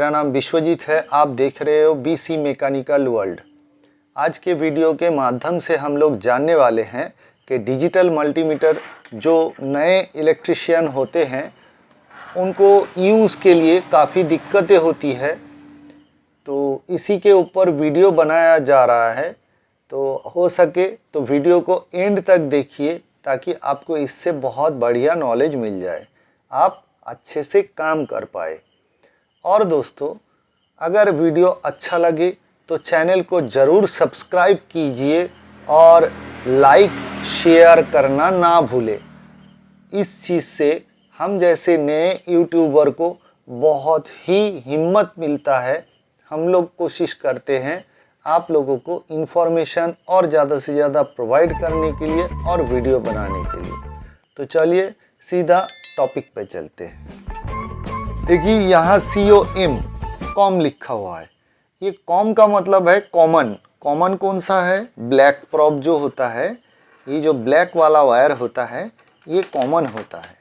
मेरा नाम विश्वजीत है। आप देख रहे हो बीसी मैकेनिकल वर्ल्ड। आज के वीडियो के माध्यम से हम लोग जानने वाले हैं कि डिजिटल मल्टीमीटर जो नए इलेक्ट्रिशियन होते हैं उनको यूज़ के लिए काफ़ी दिक्कतें होती है, तो इसी के ऊपर वीडियो बनाया जा रहा है। तो हो सके तो वीडियो को एंड तक देखिए ताकि आपको इससे बहुत बढ़िया नॉलेज मिल जाए, आप अच्छे से काम कर पाए। और दोस्तों, अगर वीडियो अच्छा लगे तो चैनल को ज़रूर सब्सक्राइब कीजिए और लाइक शेयर करना ना भूलें। इस चीज़ से हम जैसे नए यूट्यूबर को बहुत ही हिम्मत मिलता है। हम लोग कोशिश करते हैं आप लोगों को इन्फॉर्मेशन और ज़्यादा से ज़्यादा प्रोवाइड करने के लिए और वीडियो बनाने के लिए। तो चलिए सीधा टॉपिक पे चलते हैं। देखिए यहाँ कॉम लिखा हुआ है। ये कॉम का मतलब है कॉमन। कॉमन कौन सा है? ब्लैक प्रोब जो होता है, ये जो ब्लैक वाला वायर होता है ये कॉमन होता है।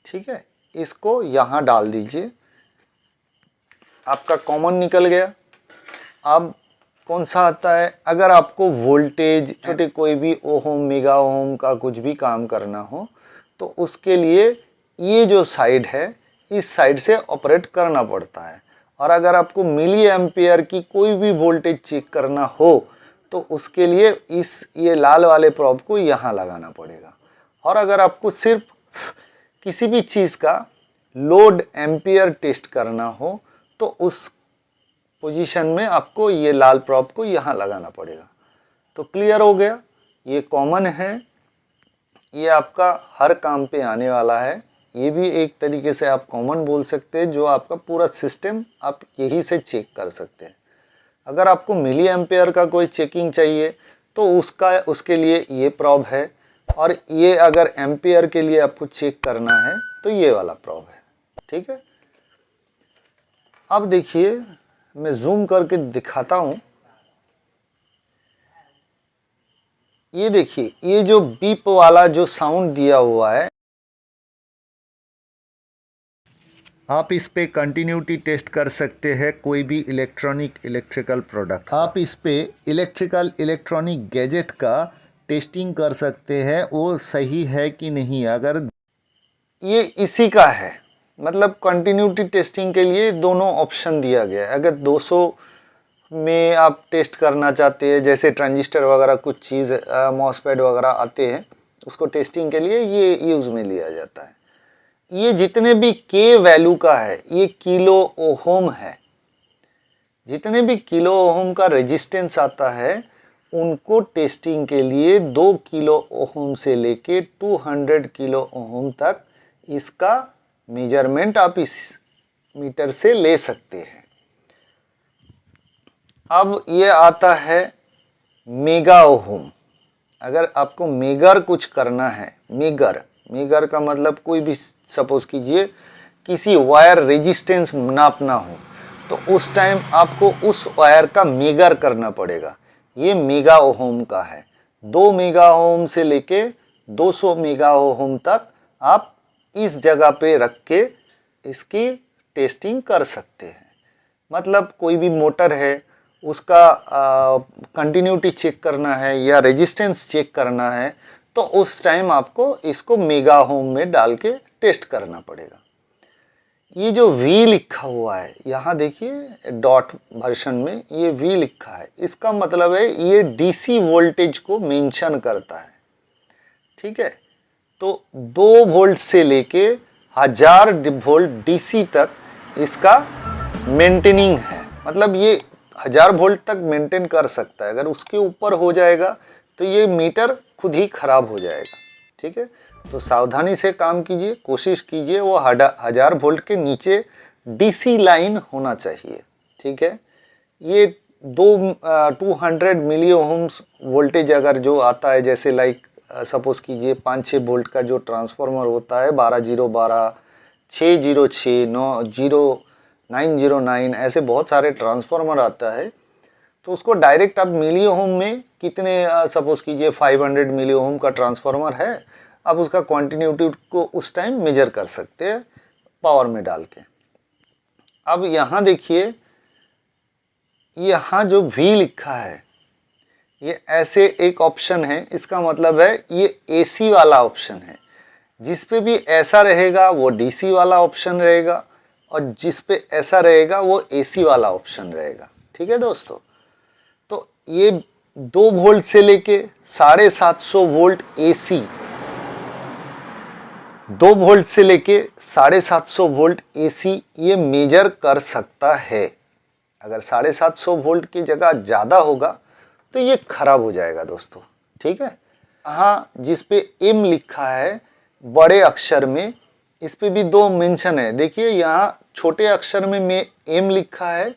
ठीक है, इसको यहाँ डाल दीजिए, आपका कॉमन निकल गया। अब कौन सा आता है? अगर आपको वोल्टेज छोटे कोई भी ओहम मेगा ओहम का कुछ भी काम करना हो तो उसके लिए ये जो साइड है इस साइड से ऑपरेट करना पड़ता है। और अगर आपको मिली एम्पियर की कोई भी वोल्टेज चेक करना हो तो उसके लिए ये लाल वाले प्रोब को यहाँ लगाना पड़ेगा। और अगर आपको सिर्फ किसी भी चीज़ का लोड एम्पियर टेस्ट करना हो तो उस पोजीशन में आपको ये लाल प्रोब को यहाँ लगाना पड़ेगा। तो क्लियर हो गया, ये कॉमन है, ये आपका हर काम पे आने वाला है। ये भी एक तरीके से आप कॉमन बोल सकते हैं, जो आपका पूरा सिस्टम आप यही से चेक कर सकते हैं। अगर आपको मिली एम्पेयर का कोई चेकिंग चाहिए तो उसके लिए ये प्रोब है, और ये अगर एम्पेयर के लिए आपको चेक करना है तो ये वाला प्रोब है। ठीक है, अब देखिए मैं जूम करके दिखाता हूँ। ये देखिए, ये जो बीप वाला जो साउंड दिया हुआ है, आप इस पे कंटिन्यूटी टेस्ट कर सकते हैं कोई भी इलेक्ट्रिकल प्रोडक्ट। आप इस पे इलेक्ट्रॉनिक गैजेट का टेस्टिंग कर सकते हैं वो सही है कि नहीं। अगर ये इसी का है, मतलब कंटिन्यूटी टेस्टिंग के लिए दोनों ऑप्शन दिया गया है। अगर 200 में आप टेस्ट करना चाहते हैं, जैसे ट्रांजिस्टर वगैरह कुछ चीज़ मॉसफेट वगैरह आते हैं, उसको टेस्टिंग के लिए ये यूज़ में लिया जाता है। ये जितने भी के वैल्यू का है ये किलो ओहम है। जितने भी किलो ओहम का रेजिस्टेंस आता है उनको टेस्टिंग के लिए 2 किलो ओहम से लेके 200 किलो ओहम तक इसका मेजरमेंट आप इस मीटर से ले सकते हैं। अब ये आता है मेगा ओहम। अगर आपको मेगर कुछ करना है, मेगर का मतलब कोई भी, सपोज कीजिए किसी वायर रेजिस्टेंस नापना हो तो उस टाइम आपको उस वायर का मेगर करना पड़ेगा। ये मेगा ओहम का है। 2 मेगा ओहम से लेके 200 मेगा ओहम तक आप इस जगह पे रख के इसकी टेस्टिंग कर सकते हैं। मतलब कोई भी मोटर है उसका कंटिन्यूटी चेक करना है या रेजिस्टेंस चेक करना है तो उस टाइम आपको इसको मेगा ओम में डाल के टेस्ट करना पड़ेगा। ये जो V लिखा हुआ है यहाँ देखिए, डॉट वर्जन में ये V लिखा है, इसका मतलब है ये DC वोल्टेज को मेंशन करता है। ठीक है, तो 2 वोल्ट से लेके 1000 वोल्ट DC तक इसका मेंटेनिंग है। मतलब ये 1000 वोल्ट तक मेंटेन कर सकता है। अगर उसके ऊपर हो जाएगा तो ये मीटर खुद ही खराब हो जाएगा। ठीक है, तो सावधानी से काम कीजिए, कोशिश कीजिए वो 1000 वोल्ट के नीचे DC लाइन होना चाहिए। ठीक है, ये 200 मिली ओहम्स वोल्टेज अगर जो आता है, जैसे लाइक सपोज कीजिए 5-6 वोल्ट का जो ट्रांसफार्मर होता है, 12012, 606, 909, ऐसे बहुत सारे ट्रांसफार्मर आता है, तो उसको डायरेक्ट आप मिली ओम में कितने, सपोज कीजिए 500 मिली ओम का ट्रांसफार्मर है, आप उसका कंटिन्यूटी को उस टाइम मेजर कर सकते हैं पावर में डाल के। अब यहाँ देखिए, यहाँ जो V लिखा है ये ऐसे एक ऑप्शन है, इसका मतलब है ये AC वाला ऑप्शन है। जिस पे भी ऐसा रहेगा वो DC वाला ऑप्शन रहेगा, और जिस पे ऐसा रहेगा वो AC वाला ऑप्शन रहेगा। ठीक है दोस्तों, तो ये 2 वोल्ट से लेके 750 वोल्ट AC, 2 वोल्ट से लेके 750 वोल्ट AC ये मेजर कर सकता है। अगर 750 वोल्ट की जगह ज़्यादा होगा तो ये खराब हो जाएगा दोस्तों। ठीक है, हाँ, जिस पे M लिखा है बड़े अक्षर में, इस पे भी 2 मेंशन है। देखिए यहाँ छोटे अक्षर में M लिखा है,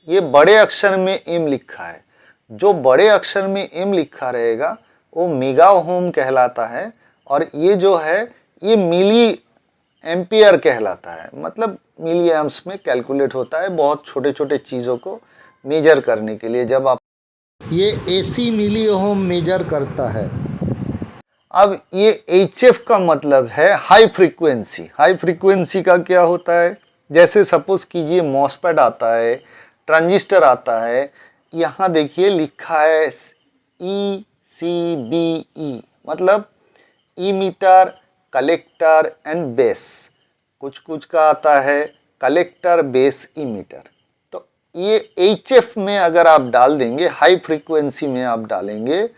ये बड़े अक्षर में M लिखा है। जो बड़े अक्षर में M लिखा रहेगा वो मेगा ओम कहलाता है, और ये जो है ये मिली एम्पियर कहलाता है। मतलब मिली एम्प्स में कैलकुलेट होता है बहुत छोटे छोटे चीज़ों को मेजर करने के लिए। जब आप ये AC मिली ओम मेजर करता है। अब ये HF का मतलब है हाई फ्रीक्वेंसी। हाई फ्रीक्वेंसी का क्या होता है, जैसे सपोज कीजिए मॉसफेट आता है, ट्रांजिस्टर आता है, यहाँ देखिए लिखा है ECBE, मतलब इमीटर, कलेक्टर एंड बेस। कुछ कुछ का आता है कलेक्टर, बेस, इमीटर। तो ये HF में अगर आप डाल देंगे, हाई फ्रीक्वेंसी में आप डालेंगे,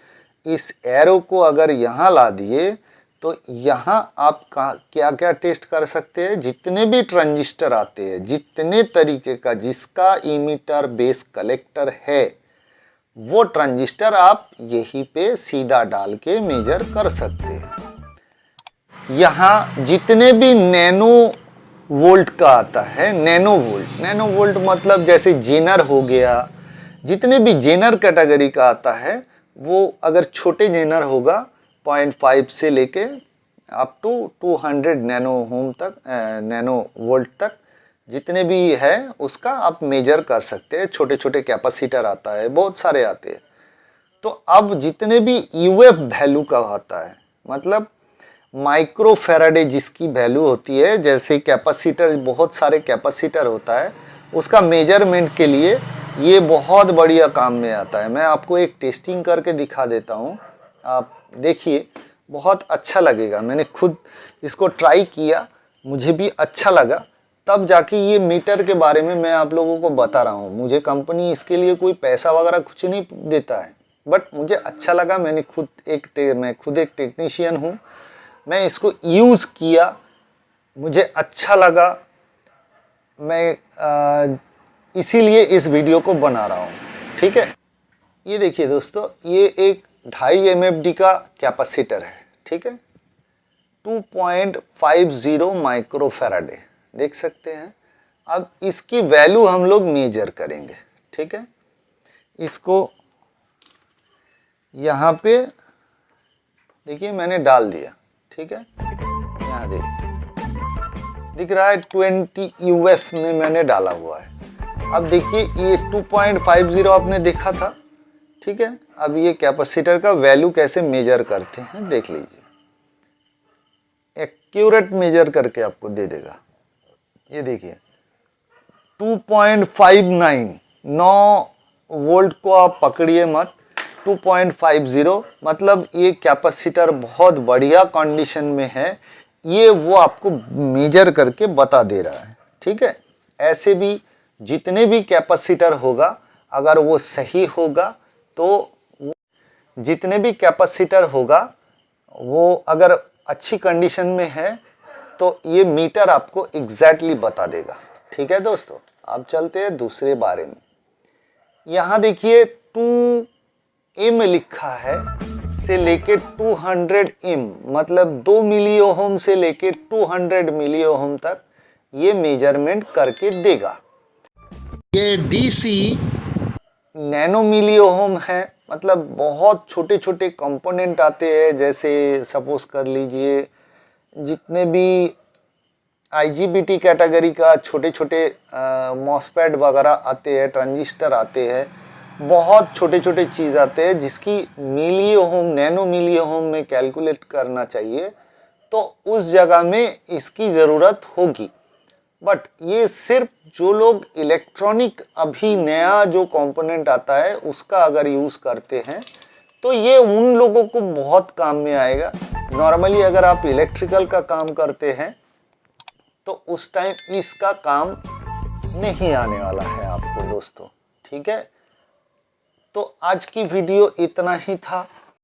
इस एरो को अगर यहाँ ला दिए तो यहाँ आप क्या क्या टेस्ट कर सकते हैं। जितने भी ट्रांजिस्टर आते हैं, जितने तरीके का जिसका इमीटर, बेस, कलेक्टर है, वो ट्रांजिस्टर आप यहीं पे सीधा डाल के मेजर कर सकते हैं। यहाँ जितने भी नैनो वोल्ट का आता है, नैनो वोल्ट मतलब जैसे जेनर हो गया, जितने भी जेनर कैटेगरी का आता है, वो अगर छोटे जेनर होगा 0.5 से लेके अप टू 200 नैनो ओम तक, नैनो वोल्ट तक, जितने भी है उसका आप मेजर कर सकते हैं। छोटे छोटे कैपेसिटर आता है, बहुत सारे आते हैं। तो अब जितने भी UF वैल्यू का आता है, मतलब माइक्रो फैराडे जिसकी वैल्यू होती है, जैसे कैपेसिटर, बहुत सारे कैपेसिटर होता है, उसका मेजरमेंट के लिए ये बहुत बढ़िया काम में आता है। मैं आपको एक टेस्टिंग करके दिखा देता हूँ, आप देखिए, बहुत अच्छा लगेगा। मैंने खुद इसको ट्राई किया, मुझे भी अच्छा लगा, तब जाके ये मीटर के बारे में मैं आप लोगों को बता रहा हूँ। मुझे कंपनी इसके लिए कोई पैसा वगैरह कुछ नहीं देता है, बट मुझे अच्छा लगा। मैं खुद एक टेक्नीशियन हूँ, मैं इसको यूज़ किया, मुझे अच्छा लगा। मैं इसीलिए इस वीडियो को बना रहा हूँ। ठीक है, ये देखिए दोस्तों, ये एक 2.5 MFD का कैपेसिटर है। ठीक है, 2.50 माइक्रो फैराडे, देख सकते हैं। अब इसकी वैल्यू हम लोग मेजर करेंगे। ठीक है, इसको यहाँ पे देखिए मैंने डाल दिया। ठीक है, यहाँ देखिए दिख रहा है 20 UF में मैंने डाला हुआ है। अब देखिए ये 2.50 आपने देखा था। ठीक है, अब ये कैपेसिटर का वैल्यू कैसे मेजर करते हैं देख लीजिए, एक्यूरेट मेजर करके आपको दे देगा। ये देखिए 2.59, 9 वोल्ट को आप पकड़िए मत, 2.50, मतलब ये कैपेसिटर बहुत बढ़िया कंडीशन में है, ये वो आपको मेजर करके बता दे रहा है। ठीक है, ऐसे भी जितने भी कैपेसिटर होगा, अगर वो सही होगा तो जितने भी कैपेसिटर होगा वो अगर अच्छी कंडीशन में है तो ये मीटर आपको एग्जैक्टली बता देगा। ठीक है दोस्तों, अब चलते हैं दूसरे बारे में। यहाँ देखिए 2M लिखा है से लेके 200 M, मतलब 2 मिली ओम से लेके 200 मिली ओम तक ये मेजरमेंट करके देगा। ये DC नैनो मिली ओम है, मतलब बहुत छोटे छोटे कंपोनेंट आते हैं। जैसे सपोज कर लीजिए जितने भी IGBT कैटेगरी का छोटे छोटे मॉसफेट वगैरह आते हैं, ट्रांजिस्टर आते हैं, बहुत छोटे छोटे चीज़ आते हैं जिसकी मिली ओम, नैनो मिली ओम में कैलकुलेट करना चाहिए, तो उस जगह में इसकी ज़रूरत होगी। बट ये सिर्फ जो लोग इलेक्ट्रॉनिक अभी नया जो कंपोनेंट आता है उसका अगर यूज़ करते हैं तो ये उन लोगों को बहुत काम में आएगा। नॉर्मली अगर आप इलेक्ट्रिकल का काम करते हैं तो उस टाइम इसका काम नहीं आने वाला है आपको दोस्तों, ठीक है। तो आज की वीडियो इतना ही था।